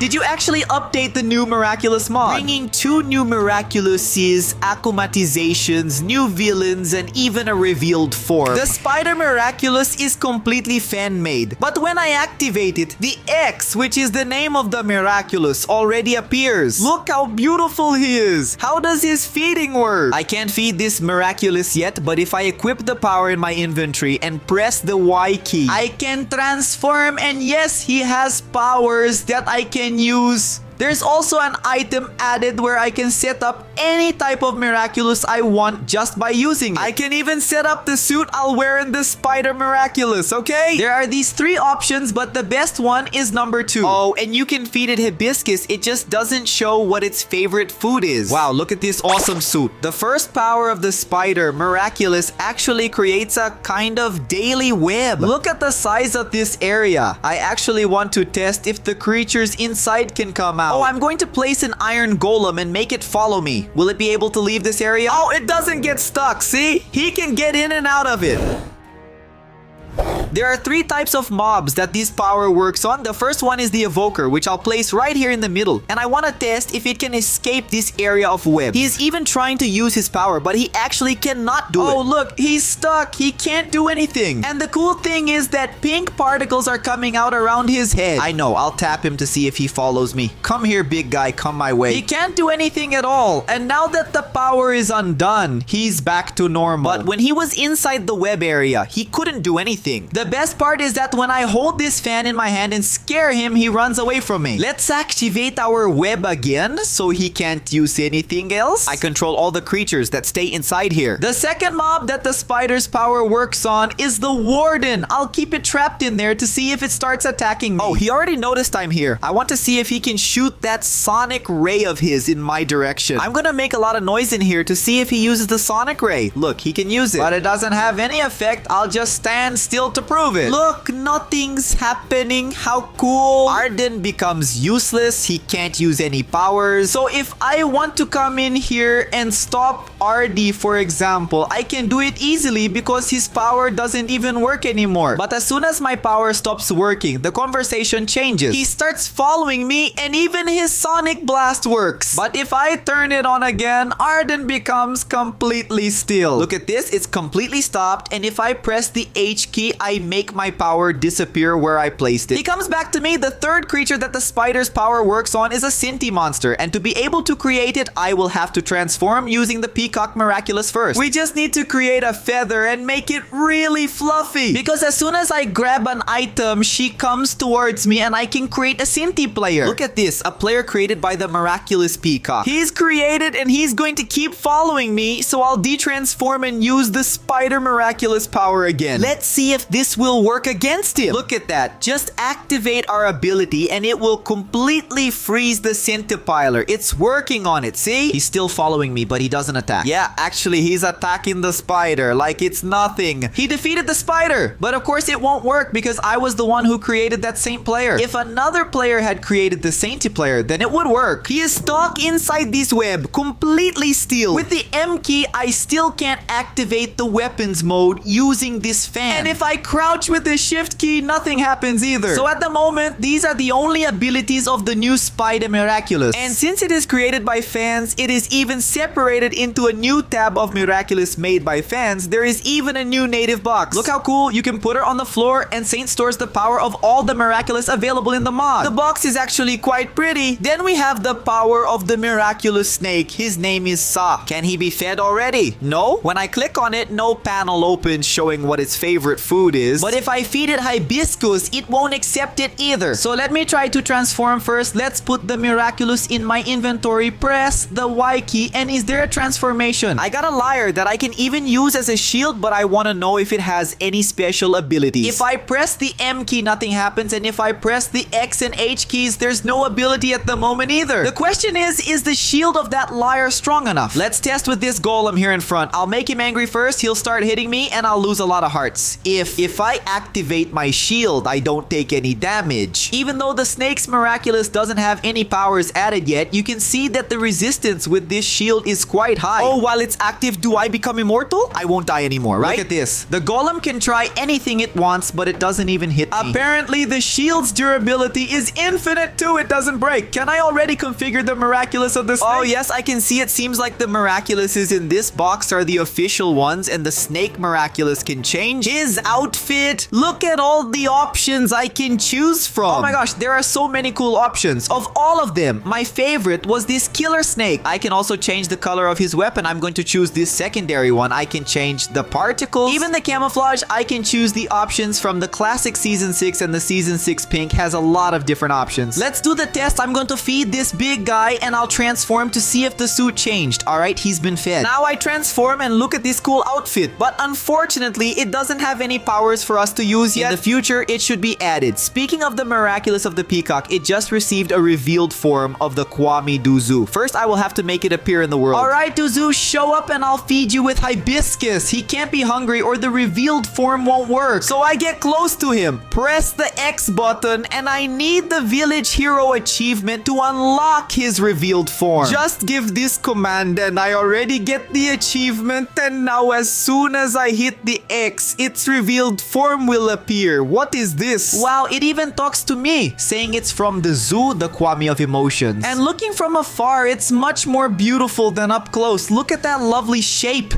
Did you actually update the new Miraculous mod? Bringing 2 new Miraculouses, acclimatizations, new villains, and even a revealed form. The Spider Miraculous is completely fan-made. But when I activate it, the X, which is the name of the Miraculous, already appears. Look how beautiful he is. How does his feeding work? I can't feed this Miraculous yet, but if I equip the power in my inventory and press the Y key, I can transform, and yes, he has powers that I can use. There's also an item added where I can set up any type of Miraculous I want just by using it. I can even set up the suit I'll wear in the Spider Miraculous, okay? There are these 3 options, but the best one is number 2. Oh, and you can feed it hibiscus, it just doesn't show what its favorite food is. Wow, look at this awesome suit. The first power of the Spider Miraculous actually creates a kind of daily web. Look at the size of this area. I actually want to test if the creatures inside can come out. Oh, I'm going to place an iron golem and make it follow me. Will it be able to leave this area? Oh, it doesn't get stuck, see? He can get in and out of it. There are 3 types of mobs that this power works on. The first one is the Evoker, which I'll place right here in the middle. And I want to test if it can escape this area of web. He is even trying to use his power, but he actually cannot do it. Oh, look, he's stuck. He can't do anything. And the cool thing is that pink particles are coming out around his head. I know, I'll tap him to see if he follows me. Come here, big guy, come my way. He can't do anything at all. And now that the power is undone, he's back to normal. But when he was inside the web area, he couldn't do anything. The best part is that when I hold this fan in my hand and scare him, he runs away from me. Let's activate our web again so he can't use anything else. I control all the creatures that stay inside here. The second mob that the Spider's power works on is the Warden. I'll keep it trapped in there to see if it starts attacking me. Oh, he already noticed I'm here. I want to see if he can shoot that sonic ray of his in my direction. I'm gonna make a lot of noise in here to see if he uses the sonic ray. Look, he can use it, but it doesn't have any effect. I'll just stand still to prove it. Look, nothing's happening. How cool. Arden becomes useless. He can't use any powers. So if I want to come in here and stop RD, for example, I can do it easily because his power doesn't even work anymore. But as soon as my power stops working, the conversation changes. He starts following me and even his sonic blast works. But if I turn it on again, Arden becomes completely still. Look at this. It's completely stopped. And if I press the H key, I make my power disappear where I placed it. He comes back to me. The third creature that the Spider's power works on is a Sinti monster. And to be able to create it, I will have to transform using the Peacock Miraculous first. We just need to create a feather and make it really fluffy. Because as soon as I grab an item, she comes towards me and I can create a Sinti player. Look at this. A player created by the Miraculous Peacock. He's created and he's going to keep following me. So I'll detransform and use the Spider Miraculous power again. Let's see if this will work against him. Look at that. Just activate our ability and it will completely freeze the Centipiler. It's working on it, see? He's still following me, but he doesn't attack. Yeah, actually, he's attacking the Spider like it's nothing. He defeated the Spider, but of course it won't work because I was the one who created that Saint player. If another player had created the Sainty player, then it would work. He is stuck inside this web, completely still. With the M key, I still can't activate the weapons mode using this fan. And if I crouch with the shift key, nothing happens either. So at the moment, these are the only abilities of the new Spider Miraculous. And since it is created by fans, it is even separated into a new tab of Miraculous made by fans. There is even a new native box. Look how cool. You can put her on the floor and Saint stores the power of all the Miraculous available in the mod. The box is actually quite pretty. Then we have the power of the Miraculous snake. His name is Sa. Can he be fed already? No. When I click on it, no panel opens showing what its favorite food is. But if I feed it hibiscus, it won't accept it either. So let me try to transform first. Let's put the Miraculous in my inventory, press the Y key, and is there a transformation? I got a lyre that I can even use as a shield, but I want to know if it has any special abilities. If I press the M key, nothing happens, and if I press the X and H keys, there's no ability at the moment either. The question is the shield of that lyre strong enough? Let's test with this golem here in front. I'll make him angry first, he'll start hitting me, and I'll lose a lot of hearts. If I activate my shield, I don't take any damage. Even though the snake's Miraculous doesn't have any powers added yet, you can see that the resistance with this shield is quite high. Oh, while it's active, do I become immortal? I won't die anymore, right? Look at this. The golem can try anything it wants, but it doesn't even hit me. Apparently, the shield's durability is infinite too. It doesn't break. Can I already configure the miraculous of the snake? Oh, yes, I can see. It seems like the miraculouses in this box are the official ones, and the snake miraculous can change his outfit. Look at all the options I can choose from. Oh my gosh, there are so many cool options. Of all of them, my favorite was this killer snake. I can also change the color of his weapon. I'm going to choose this secondary one. I can change the particles. Even the camouflage, I can choose the options from the classic season 6, and the season 6 pink has a lot of different options. Let's do the test. I'm going to feed this big guy and I'll transform to see if the suit changed. All right, he's been fed. Now I transform and look at this cool outfit, but unfortunately, it doesn't have any powers for us to use yet. In the future, it should be added. Speaking of the miraculous of the peacock, it just received a revealed form of the Kwame Duzu. First, I will have to make it appear in the world. All right, Duzu, show up and I'll feed you with hibiscus. He can't be hungry or the revealed form won't work. So I get close to him, press the X button, and I need the village hero achievement to unlock his revealed form. Just give this command and I already get the achievement, and now as soon as I hit the X, its revealed form will appear. What is this? Wow, it even talks to me, saying it's from the zoo, the Kwame of emotions. And looking from afar, it's much more beautiful than up close. Look at that lovely shape.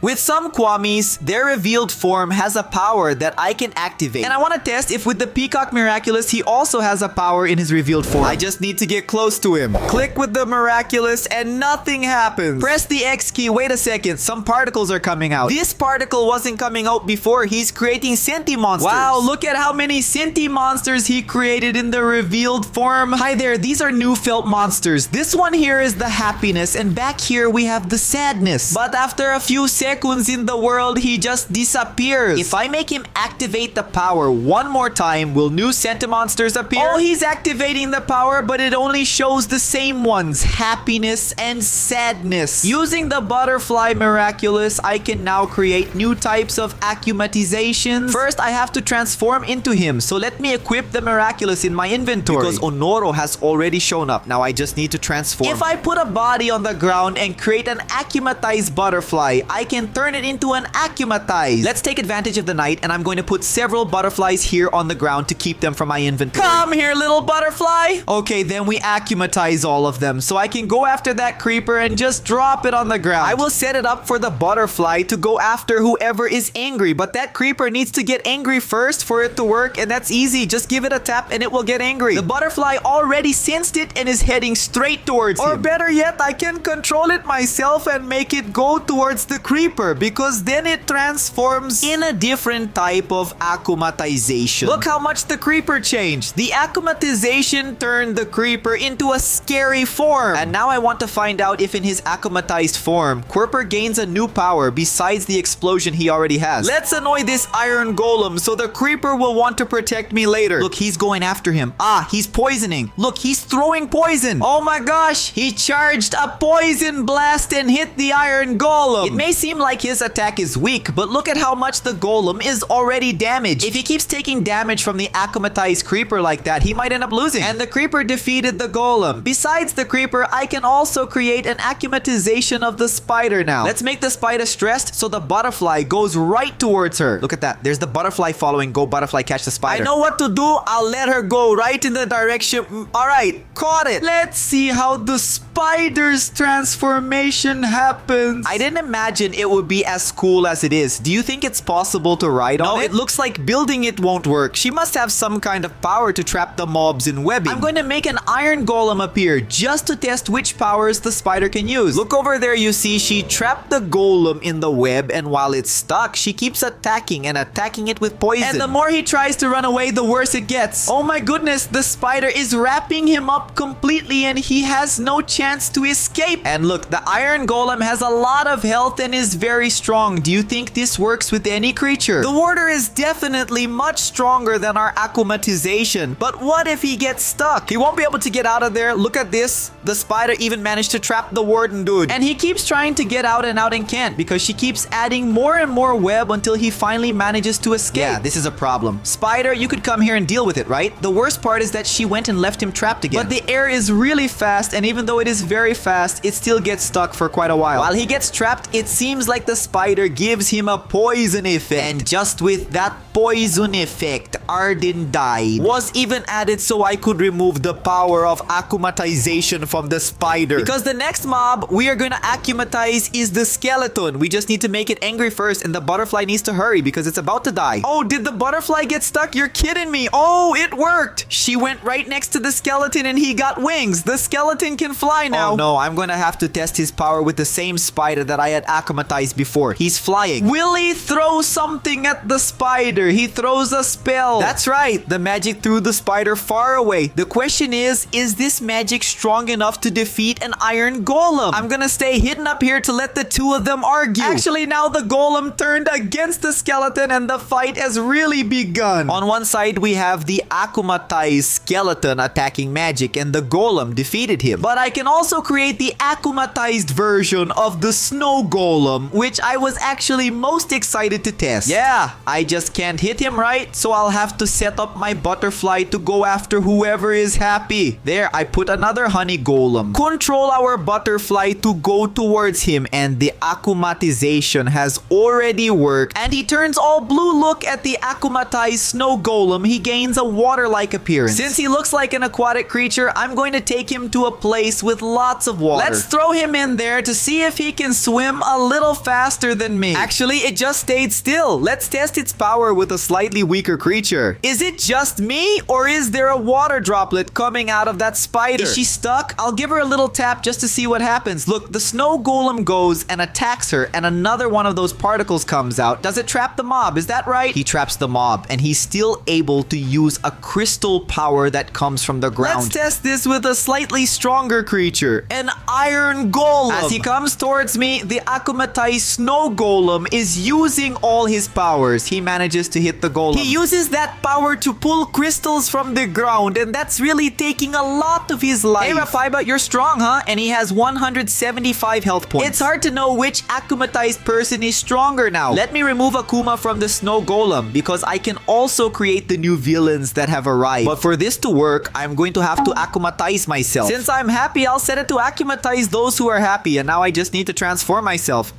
With some Kwamis, their revealed form has a power that I can activate. And I want to test if with the Peacock Miraculous, he also has a power in his revealed form. I just need to get close to him. Click with the Miraculous and nothing happens. Press the X key. Wait a second. Some particles are coming out. This particle wasn't coming out before. He's creating Senti monsters. Wow, look at how many Senti monsters he created in the revealed form. Hi there, these are new felt monsters. This one here is the happiness, and back here we have the sadness. But after a few seconds in the world, he just disappears. If I make him activate the power one more time, will new Senti monsters appear? Oh, he's activating the power, but it only shows the same ones, happiness and sadness. Using the butterfly miraculous, I can now create new types of accumatizations. First, I have to transform into him, so let me equip the miraculous in my inventory. Because Onoro has already shown up. Now I just need to transform. If I put a body on the ground and create an accumatized butterfly, I can turn it into an accumatize. Let's take advantage of the night, and I'm going to put several butterflies here on the ground to keep them from my inventory. Come here, little butterfly. Okay, then we accumatize all of them, so I can go after that creeper and just drop it on the ground. I will set it up for the butterfly to go after whoever is angry, but that creeper needs to get angry first for it to work, and that's easy. Just give it a tap and it will get angry. The butterfly already sensed it and is heading straight towards him. Or better yet, I can control it myself and make it go towards the creeper, because then it transforms in a different type of akumatization. Look how much the creeper changed. The akumatization turned the creeper into a scary form. And now I want to find out if in his akumatized form, Quirper gains a new power besides the explosion he already has. Let's annoy this iron golem so the creeper will want to protect me later. Look, he's going after him. Ah, he's poisoning. Look, he's throwing poison. Oh my gosh, he charged a poison blast and hit the iron golem. It may seem like his attack is weak, but look at how much the golem is already damaged. If he keeps taking damage from the akumatized creeper like that, he might end up losing. And the creeper defeated the golem. Besides the creeper, I can also create an akumatization of the spider now. Let's make the spider stressed so the butterfly goes right towards her. Look at that. There's the butterfly following. Go butterfly, catch the spider. I know what to do. I'll let her go right in the direction. All right, caught it. Let's see how the spider's transformation happens. I didn't imagine it would be as cool as it is. Do you think it's possible to ride on it? No, it looks like building it won't work. She must have some kind of power to trap the mobs in webbing. I'm going to make an iron golem appear just to test which powers the spider can use. Look over there, you see she trapped the golem in the web, and while it's stuck, she keeps attacking and attacking it with poison. And the more he tries to run away, the worse it gets. Oh my goodness, the spider is wrapping him up completely and he has no chance to escape. And look, the iron golem has a lot of health and is very strong. Do you think this works with any creature? The water is definitely much stronger than our aquamatization, but what if he gets stuck? He won't be able to get out of there. Look at this. The spider even managed to trap the warden dude. And he keeps trying to get out and can't because she keeps adding more and more web until he finally manages to escape. Yeah, this is a problem. Spider, you could come here and deal with it, right? The worst part is that she went and left him trapped again. But the air is really fast, and even though it is very fast, it still gets stuck for quite a while. While he gets trapped, it seems like the spider gives him a poison effect. And just with that poison effect, Arden died. Was even added so I could remove the power of akumatization from the spider. Because the next mob we are going to akumatize is the skeleton. We just need to make it angry first, and the butterfly needs to hurry because it's about to die. Oh, did the butterfly get stuck? You're kidding me. Oh, it worked. She went right next to the skeleton and he got wings. The skeleton can fly now. Oh no, I'm going to have to test his power with the same spider that I had akumatized before. He's flying. Will he throw something at the spider? He throws a spell. That's right. The magic threw the spider far away. The question is this magic strong enough to defeat an iron golem? I'm gonna stay hidden up here to let the two of them argue. Actually, now the golem turned against the skeleton and the fight has really begun. On one side, we have the akumatized skeleton attacking magic and the golem defeated him. But I can also create the akumatized version of the snow golem, which I was actually most excited to test. Yeah, I just can't hit him, right? So I'll have to set up my butterfly to go after whoever is happy. There, I put another honey golem. Control our butterfly to go towards him, and the akumatization has already worked, and he turns all blue. Look at the akumatized snow golem. He gains a water-like appearance. Since he looks like an aquatic creature, I'm going to take him to a place with lots of water. Let's throw him in there to see if he can swim a little faster than me. Actually, it just stayed still. Let's test its power with a slightly weaker creature. Is it just me, or is there a water droplet coming out of that spider? Is she stuck? I'll give her a little tap just to see what happens. Look, the snow golem goes and attacks her, and another one of those particles comes out. Does it trap the mob? Is that right? He traps the mob, and he's still able to use a crystal power that comes from the ground. Let's test this with a slightly stronger creature, an iron golem. As he comes towards me, the akumatized snow golem is using all his powers. He manages to hit the golem. He uses that power to pull crystals from the ground, and that's really taking a lot of his life. Hey, Rafaiba, you're strong, huh? And he has 175 health points. It's hard to know which akumatized person is stronger now. Let me remove Akuma from the snow golem because I can also create the new villains that have arrived. But for this to work, I'm going to have to akumatize myself. Since I'm happy, I'll set it to akumatize those who are happy, and now I just need to transform myself.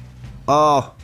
Oh.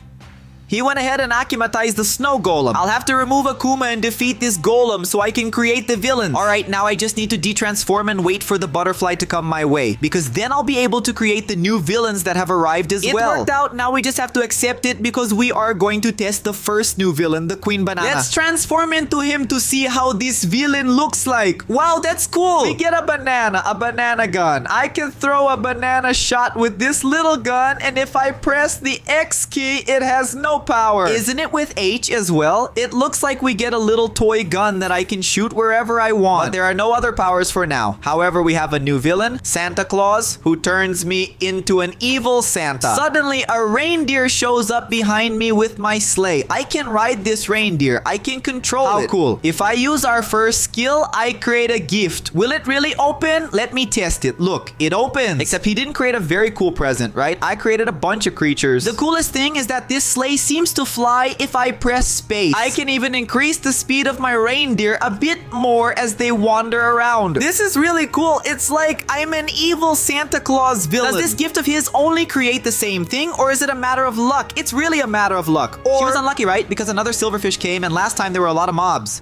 He went ahead and akumatized the snow golem. I'll have to remove Akuma and defeat this golem so I can create the villains. Alright, now I just need to detransform and wait for the butterfly to come my way, because then I'll be able to create the new villains that have arrived as well. It worked out, now we just have to accept it because we are going to test the first new villain, the Queen Banana. Let's transform into him to see how this villain looks like. Wow, that's cool. We get a banana gun. I can throw a banana shot with this little gun, and if I press the X key, it has no power. Isn't it with H as well? It looks like we get a little toy gun that I can shoot wherever I want. But there are no other powers for now. However, we have a new villain, Santa Claus, who turns me into an evil Santa. Suddenly, a reindeer shows up behind me with my sleigh. I can ride this reindeer. I can control it. How cool. If I use our first skill, I create a gift. Will it really open? Let me test it. Look, it opens. Except he didn't create a very cool present, right? I created a bunch of creatures. The coolest thing is that this sleigh seems to fly if I press space. I can even increase the speed of my reindeer a bit more as they wander around. This is really cool. It's like I'm an evil Santa Claus villain. Does this gift of his only create the same thing, or is it a matter of luck? It's really a matter of luck. She was unlucky, right? Because another silverfish came, and last time there were a lot of mobs.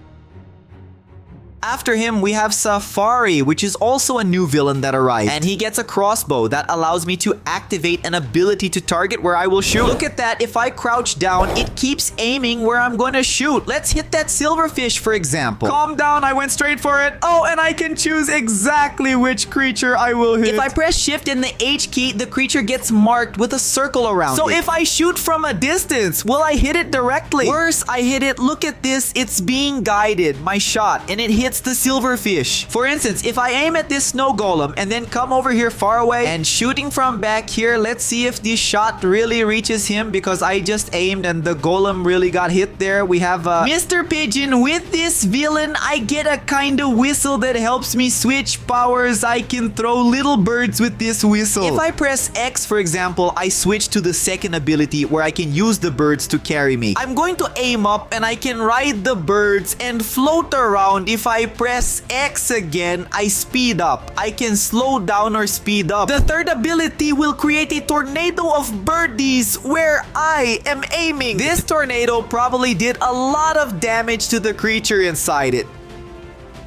After him, we have Safari, which is also a new villain that arrived. And he gets a crossbow that allows me to activate an ability to target where I will shoot. Look at that. If I crouch down, it keeps aiming where I'm going to shoot. Let's hit that silverfish, for example. Calm down. I went straight for it. Oh, and I can choose exactly which creature I will hit. If I press shift and the H key, the creature gets marked with a circle around it. So if I shoot from a distance, will I hit it directly? Worse, I hit it. Look at this. It's being guided, my shot, and it hits gets the silverfish. For instance, if I aim at this snow golem and then come over here far away and shooting from back here, let's see if this shot really reaches him because I just aimed and the golem really got hit there. We have Mr. Pigeon. With this villain, I get a kind of whistle that helps me switch powers. I can throw little birds with this whistle. If I press X, for example, I switch to the second ability where I can use the birds to carry me. I'm going to aim up and I can ride the birds and float around. If I press X again, I speed up. I can slow down or speed up. The third ability will create a tornado of birdies where I am aiming. This tornado probably did a lot of damage to the creature inside it.